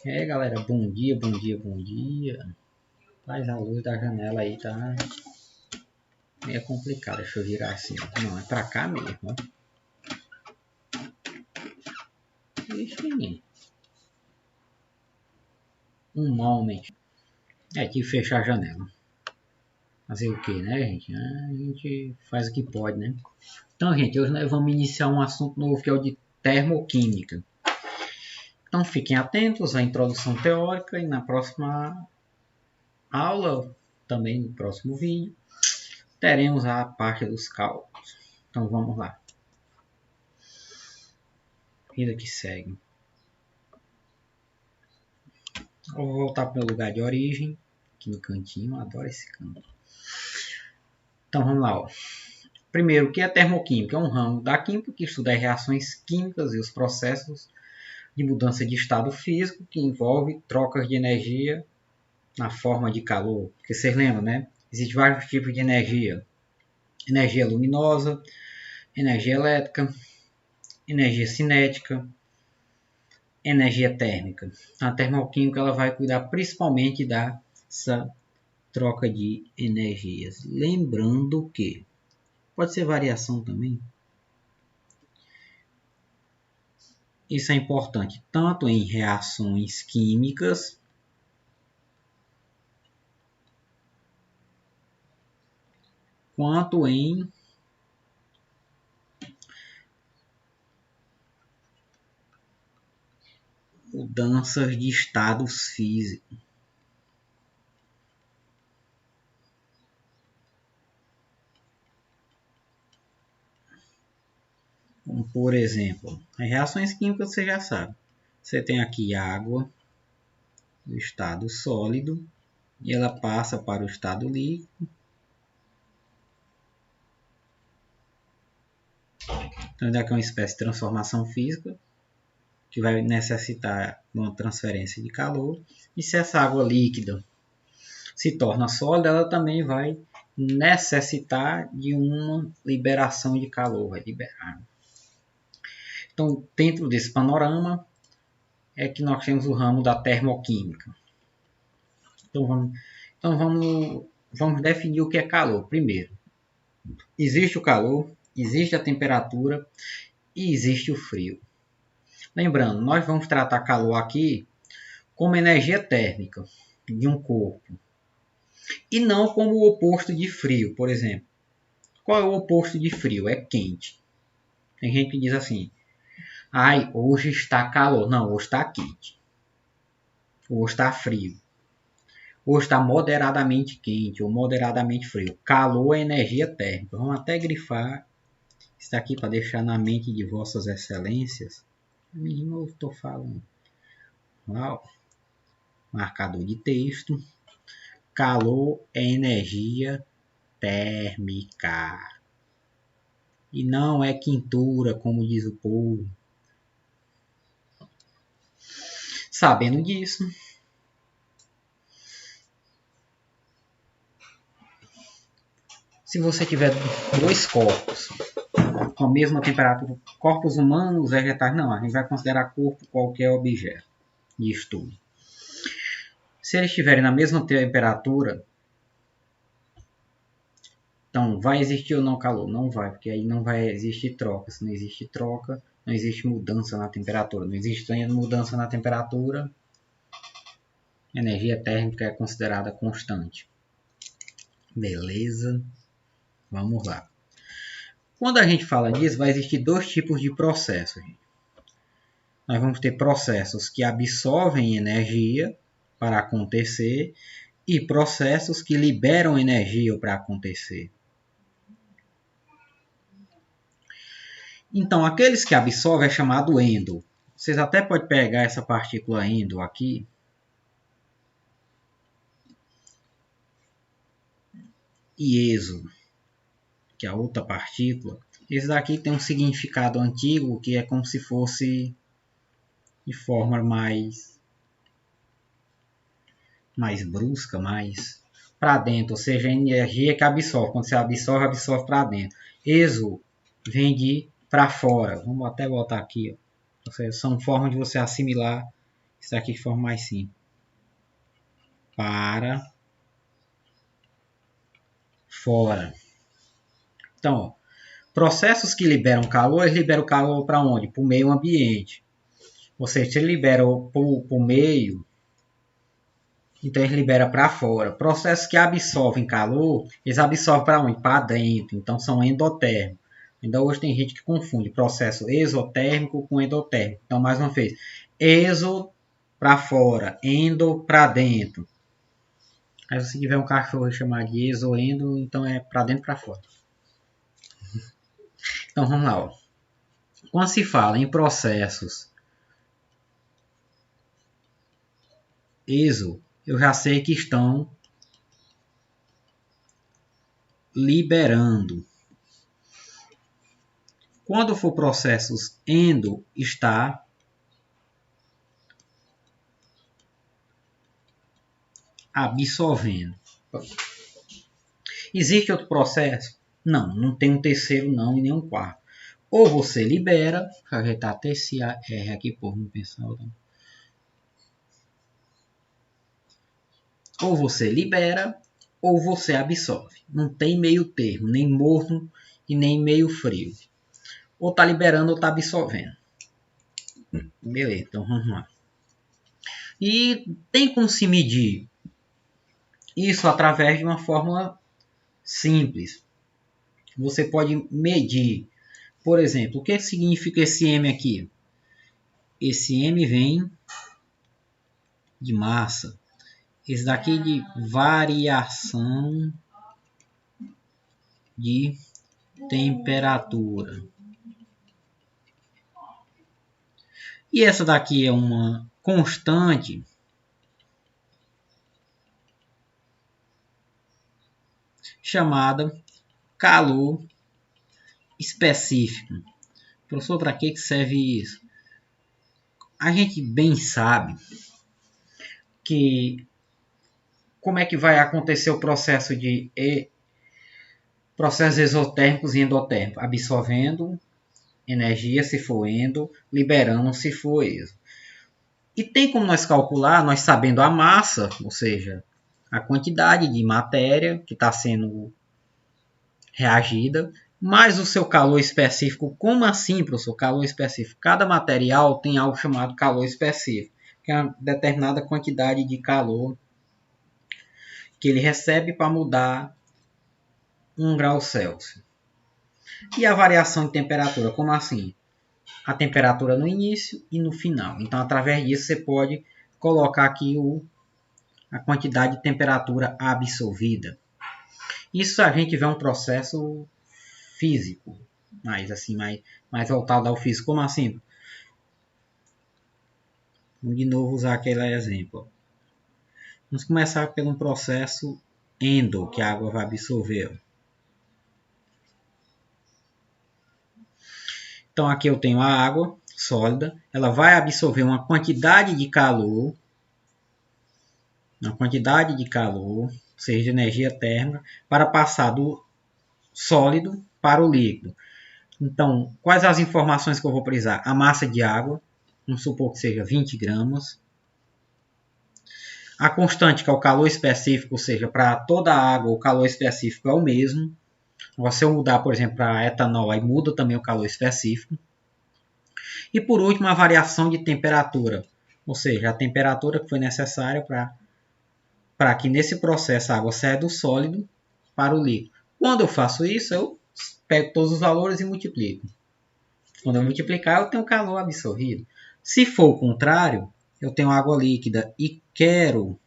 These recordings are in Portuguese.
É, galera, bom dia, bom dia, bom dia. Mas a luz da janela aí tá meio complicada. Deixa eu virar assim, ó. Não, é pra cá mesmo, ó. Ixi, um moment. É, tive que fechar a janela. Fazer o que, né, gente? A gente faz o que pode, né? Então, gente, hoje nós vamos iniciar um assunto novo que é o de termoquímica. Então, fiquem atentos à introdução teórica e na próxima aula, também no próximo vídeo, teremos a parte dos cálculos. Então, vamos lá. Vida que segue. Eu vou voltar para o meu lugar de origem, aqui no cantinho, eu adoro esse canto. Então vamos lá. Ó. Primeiro, o que é termoquímica? É um ramo da química que estuda as reações químicas e os processos de mudança de estado físico que envolve trocas de energia na forma de calor. Porque vocês lembram, né? Existem vários tipos de energia. Energia luminosa, energia elétrica, energia cinética, energia térmica. A termoquímica ela vai cuidar principalmente dessa troca de energias. Lembrando que pode ser variação também. Isso é importante tanto em reações químicas quanto em mudanças de estados físicos. Como, por exemplo, as reações químicas você já sabe. Você tem aqui água, o estado sólido, e ela passa para o estado líquido. Então, aqui é uma espécie de transformação física, que vai necessitar de uma transferência de calor. E se essa água líquida se torna sólida, ela também vai necessitar de uma liberação de calor, vai liberar. Então, dentro desse panorama, é que nós temos o ramo da termoquímica. Então, vamos definir o que é calor. Primeiro, existe o calor, existe a temperatura e existe o frio. Lembrando, nós vamos tratar calor aqui como energia térmica de um corpo e não como o oposto de frio, por exemplo. Qual é o oposto de frio? É quente. Tem gente que diz assim, ai, hoje está calor. Não, hoje está quente. Hoje está frio. Hoje está moderadamente quente ou moderadamente frio. Calor é energia térmica. Vamos até grifar isso aqui para deixar na mente de vossas excelências. Eu estou falando. Uau. Marcador de texto. Calor é energia térmica. E não é quentura, como diz o povo. Sabendo disso, se você tiver dois corpos com a mesma temperatura, corpos humanos, vegetais, não, a gente vai considerar corpo qualquer objeto de estudo. Se eles estiverem na mesma temperatura, então vai existir ou não calor? Não vai, porque aí não vai existir troca. Se não existe troca, não existe mudança na temperatura. Não existe mudança na temperatura, a energia térmica é considerada constante. Beleza? Vamos lá. Quando a gente fala disso, vai existir dois tipos de processos. Nós vamos ter processos que absorvem energia para acontecer e processos que liberam energia para acontecer. Então, aqueles que absorvem é chamado endo. Vocês até podem pegar essa partícula endo aqui. E exo, que é a outra partícula. Esse daqui tem um significado antigo que é como se fosse de forma mais brusca, mais para dentro, ou seja, a energia que absorve. Quando você absorve, absorve para dentro. Exo vem de para fora. Vamos até botar aqui. Ó. Ou seja, são formas de você assimilar Isso aqui de forma mais simples. Para fora. Então, ó, processos que liberam calor, eles liberam calor para onde? Para o meio ambiente. Ou seja, se ele libera para o meio, então ele libera para fora. Processos que absorvem calor, eles absorvem para onde? Para dentro. Então são endotérmicos. Ainda hoje tem gente que confunde processo exotérmico com endotérmico. Então, mais uma vez, exo para fora, endo para dentro. Aí se tiver um cachorro chamado de exoendo, então é para dentro para fora. Então vamos lá. Ó. Quando se fala em processos exo, eu já sei que estão liberando. Quando for processos endo, está absorvendo. Existe outro processo? Não, não tem um terceiro não e nem um quarto. Ou você libera, vou ajeitar até esse R aqui por não pensar. Ou você libera, ou você absorve. Não tem meio termo, nem morno e nem meio frio. Ou está liberando ou está absorvendo. Beleza, então vamos lá. E tem como se medir isso através de uma fórmula simples. Você pode medir, por exemplo, o que significa esse M aqui? Esse M vem de massa. Esse daqui de variação de temperatura. E essa daqui é uma constante chamada calor específico. Professor, para que serve isso? A gente bem sabe que como é que vai acontecer o processo de processos exotérmicos e endotérmicos, absorvendo energia se for endo, liberando se for exo. E tem como nós calcular, nós sabendo a massa, ou seja, a quantidade de matéria que está sendo reagida, mais o seu calor específico. Como assim, professor? Calor específico. Cada material tem algo chamado calor específico, que é uma determinada quantidade de calor que ele recebe para mudar 1 grau Celsius. E a variação de temperatura, como assim? A temperatura no início e no final. Então, através disso, você pode colocar aqui a quantidade de temperatura absorvida. Isso a gente vê um processo físico, mais voltado ao físico. Como assim? Vamos de novo usar aquele exemplo. Vamos começar pelo um processo endo, que a água vai absorver. Então aqui eu tenho a água sólida, ela vai absorver uma quantidade de calor, ou seja, de energia térmica, para passar do sólido para o líquido. Então, quais as informações que eu vou precisar? A massa de água, vamos supor que seja 20 gramas. A constante, que é o calor específico, ou seja, para toda a água o calor específico é o mesmo. Se eu mudar, por exemplo, para etanol, aí muda também o calor específico. E por último, a variação de temperatura, ou seja, a temperatura que foi necessária para que nesse processo a água saia do sólido para o líquido. Quando eu faço isso, eu pego todos os valores e multiplico. Quando eu multiplicar, eu tenho calor absorvido. Se for o contrário, eu tenho água líquida e quero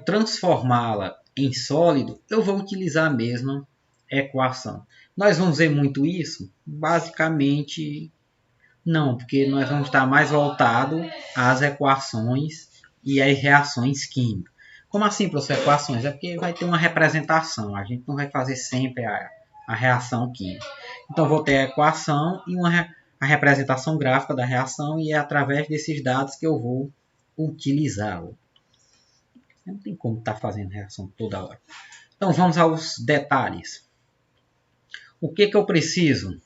transformá-la em sólido, eu vou utilizar a mesma equação. Nós vamos ver muito isso? Basicamente, não, porque nós vamos estar mais voltados às equações e às reações químicas. Como assim, professor, equações? É porque vai ter uma representação, a gente não vai fazer sempre a reação química. Então, vou ter a equação e a representação gráfica da reação, e é através desses dados que eu vou utilizá-lo. Não tem como estar fazendo reação toda hora. Então, vamos aos detalhes. O que eu preciso?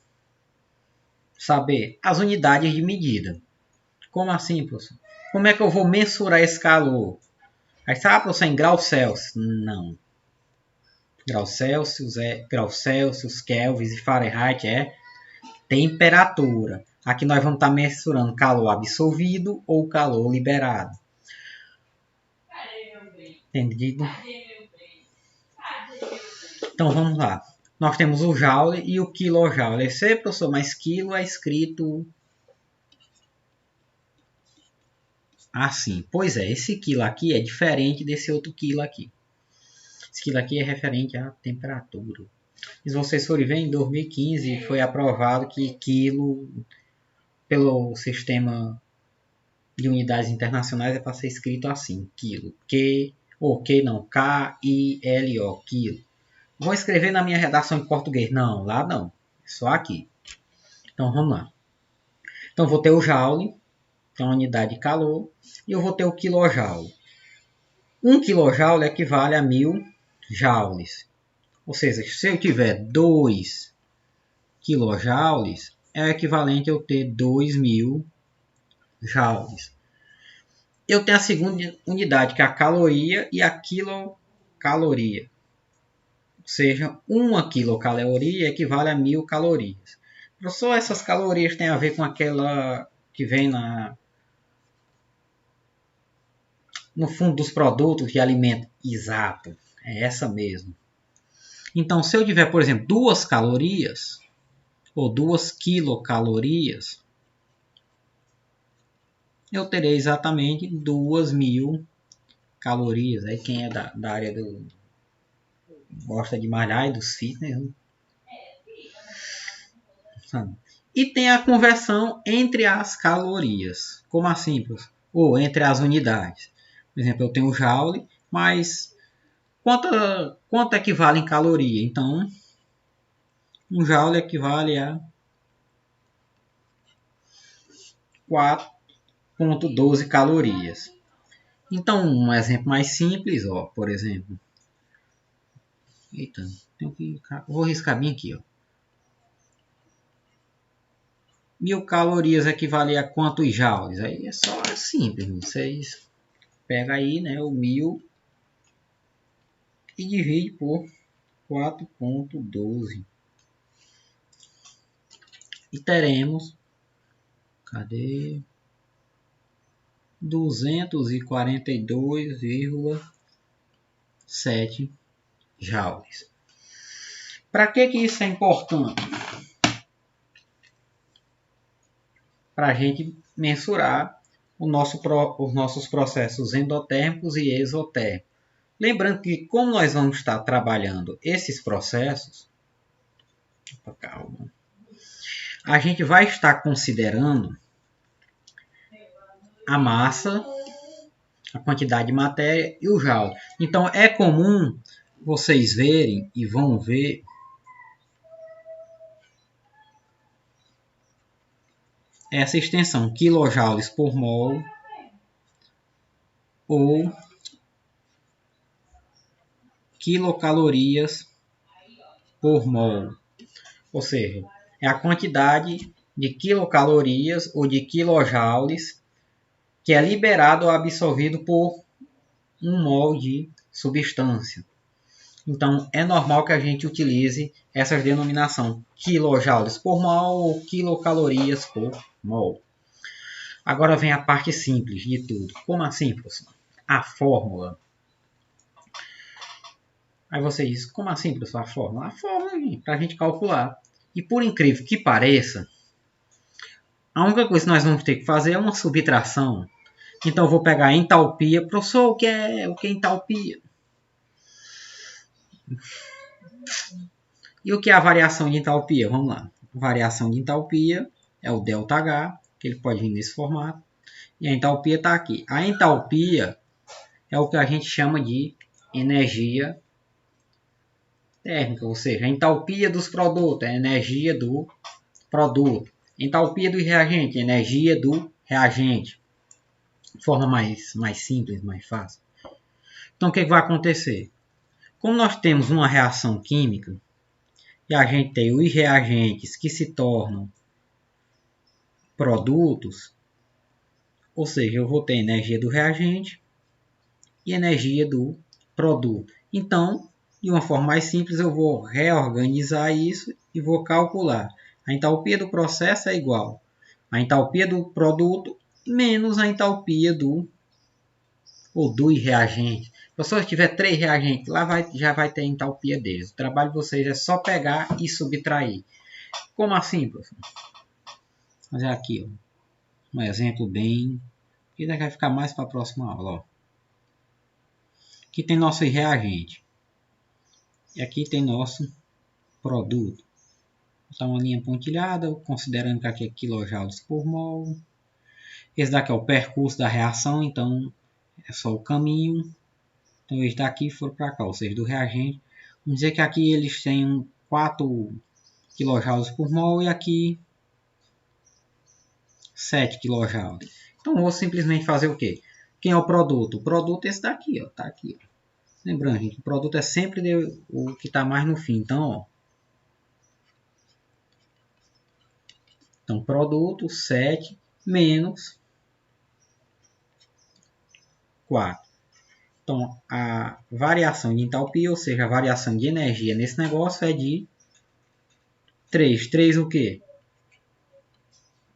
saber as unidades de medida. Como assim, professor? Como é que eu vou mensurar esse calor? Aí sabe, professor, em graus Celsius? Não. Graus Celsius, Kelvin e Fahrenheit é temperatura. Aqui nós vamos estar mensurando calor absorvido ou calor liberado. Entendido? Então vamos lá. Nós temos o joule e o quilojoule. Eu sei, professor, mas quilo é escrito assim. Pois é, esse quilo aqui é diferente desse outro quilo aqui. Esse quilo aqui é referente à temperatura. Se vocês forem ver, em 2015 foi aprovado que quilo, pelo sistema de unidades internacionais, é para ser escrito assim, quilo. K-I-L-O, quilo. Vou escrever na minha redação em português. Não, lá não. Só aqui. Então, vamos lá. Então, vou ter o joule, que é uma unidade de calor, e eu vou ter o quilojoule. 1 quilojoule equivale a 1000 joules. Ou seja, se eu tiver 2 quilojoules, é o equivalente a eu ter 2000 joules. Eu tenho a segunda unidade, que é a caloria e a quilocaloria. Ou seja, 1 quilocaloria equivale a 1000 calorias. Professor, essas calorias têm a ver com aquela que vem no fundo dos produtos de alimento? Exato, é essa mesmo. Então, se eu tiver, por exemplo, 2 calorias, ou 2 quilocalorias, eu terei exatamente 2000 calorias. Aí quem é da área gosta de malhar e dos fitness, né? E tem a conversão entre as calorias. Como assim, professor? Ou entre as unidades. Por exemplo, eu tenho o joule, mas quanto equivale em caloria? Então, um joule equivale a 4,12 calorias. Então, um exemplo mais simples, ó, por exemplo. Eita, vou riscar bem aqui, ó. 1000 calorias equivale a quantos joules? Aí é só simples, vocês pegam aí, né, o 1000 e divide por 4,12. E teremos, cadê? 242,7 joules. Para que isso é importante? Para a gente mensurar os nossos processos endotérmicos e exotérmicos. Lembrando que, como nós vamos estar trabalhando esses processos, calma, a gente vai estar considerando a massa, a quantidade de matéria e o joule. Então, é comum vocês verem e vão ver essa extensão, quilojoules por mol ou quilocalorias por mol. Ou seja, é a quantidade de quilocalorias ou de quilojoules que é liberado ou absorvido por 1 mol de substância. Então, é normal que a gente utilize essas denominações, quilojoules por mol ou quilocalorias por mol. Agora vem a parte simples de tudo. Como assim, professor? A fórmula. Aí você diz, como assim, professor, a fórmula? A fórmula é para a gente calcular. E por incrível que pareça, a única coisa que nós vamos ter que fazer é uma subtração. Então eu vou pegar a entalpia. Professor, o que é entalpia? E o que é a variação de entalpia? Vamos lá. A variação de entalpia é o ΔH, que ele pode vir nesse formato. E a entalpia está aqui. A entalpia é o que a gente chama de energia térmica, ou seja, a entalpia dos produtos, a energia do produto. Entalpia do reagente, energia do reagente. De forma mais simples, mais fácil. Então, o que vai acontecer? Como nós temos uma reação química, e a gente tem os reagentes que se tornam produtos, ou seja, eu vou ter energia do reagente e energia do produto. Então, de uma forma mais simples, eu vou reorganizar isso e vou calcular. A entalpia do processo é igual a entalpia do produto menos a entalpia do reagente. Se eu tiver 3 reagentes, lá já vai ter a entalpia deles. O trabalho de vocês é só pegar e subtrair. Como assim, professor? Vou fazer aqui ó, um exemplo bem... que vai ficar mais para a próxima aula. Ó. Aqui tem nosso reagente. E aqui tem nosso produto. Vou uma linha pontilhada, considerando que aqui é kJ por mol. Esse daqui é o percurso da reação, então é só o caminho. Então esse daqui for para cá, ou seja, do reagente. Vamos dizer que aqui eles têm 4 kJ por mol e aqui 7 kJ. Então eu vou simplesmente fazer o quê? Quem é o produto? O produto é esse daqui, ó, tá aqui. Ó. Lembrando, gente, o produto é sempre o que está mais no fim. Então, ó, produto 7 menos 4. Então, a variação de entalpia, ou seja, a variação de energia nesse negócio é de 3. 3 o quê?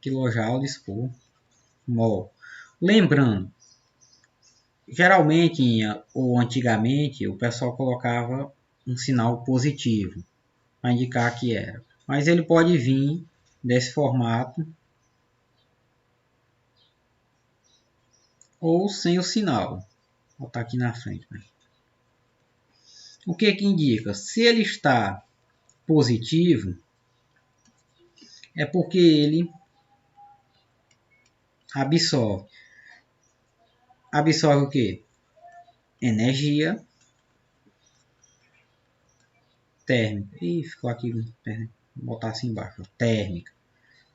Quilojoules por mol. Lembrando, geralmente ou antigamente o pessoal colocava um sinal positivo para indicar que era. Mas ele pode vir desse formato ou sem o sinal. Vou botar aqui na frente. Né? O que indica? Se ele está positivo, é porque ele absorve. Absorve o que? Energia térmica. Ih, ficou aqui. Vou botar assim embaixo. Térmica.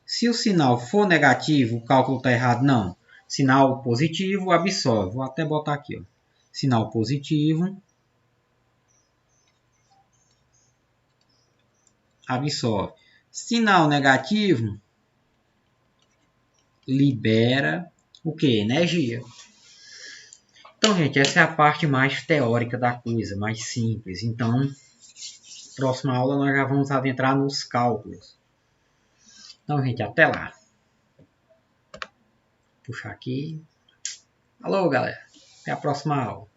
Se o sinal for negativo, o cálculo está errado. Não. Sinal positivo absorve. Vou até botar aqui. Ó. Sinal positivo absorve. Sinal negativo libera o que? Energia. Então, gente, essa é a parte mais teórica da coisa, mais simples. Então, próxima aula nós já vamos adentrar nos cálculos. Então, gente, até lá. Puxar aqui. Alô, galera. Até a próxima aula.